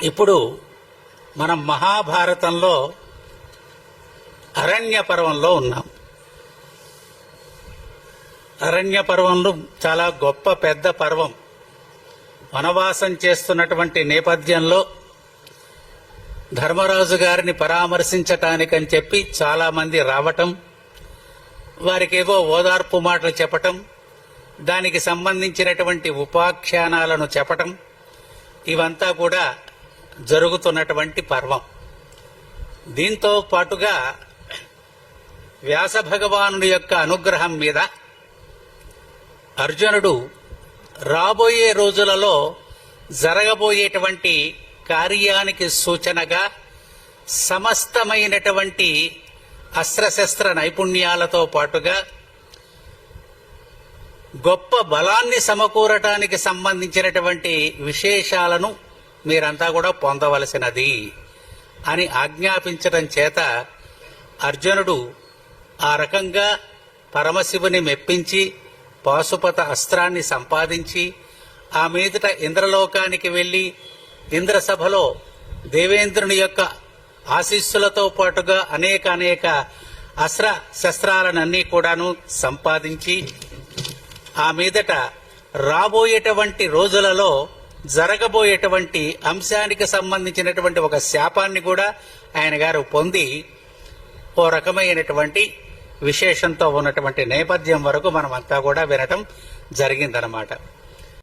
ఇప్పుడు మనం మహాభారతంలో అరణ్య పర్వంలో ఉన్నాం. అరణ్య పర్వంలో చాలా గొప్ప పెద్ద పర్వం. వనవాసం చేస్తున్నటువంటి నేపథ్యంలో ధర్మరాజు గారిని పరామర్శించటానికని చెప్పి చాలామంది రావటం, వారికేవో ఓదార్పు మాటలు చెప్పటం, దానికి సంబంధించినటువంటి ఉపాఖ్యానాలను చెప్పటం, ఇవంతా కూడా జరుగుతున్నటువంటి పర్వం. దీంతో పాటుగా వ్యాస భగవానుడి యొక్క అనుగ్రహం మీద అర్జునుడు రాబోయే రోజులలో జరగబోయేటువంటి కార్యానికి సూచనగా సమస్తమైనటువంటి అస్త్రశస్త్ర నైపుణ్యాలతో పాటుగా గొప్ప బలాన్ని సమకూరటానికి సంబంధించినటువంటి విశేషాలను మీరంతా కూడా పొందవలసినది అని ఆజ్ఞాపించడం చేత అర్జునుడు ఆ రకంగా పరమశివుని మెప్పించి పాశుపత అస్త్రాన్ని సంపాదించి ఆ మీదట ఇంద్రలోకానికి వెళ్ళి ఇంద్రసభలో దేవేంద్రుని యొక్క ఆశీస్సులతో పాటుగా అనేక అస్త్ర శస్త్రాలనన్నీ కూడాను సంపాదించి ఆ మీదట రాబోయేటువంటి రోజులలో జరగబోయేటువంటి అంశానికి సంబంధించినటువంటి ఒక శాపాన్ని కూడా ఆయన గారు పొంది ఓ రకమైనటువంటి విశేషంతో ఉన్నటువంటి నేపథ్యం వరకు మనమంతా కూడా వినటం జరిగిందనమాట.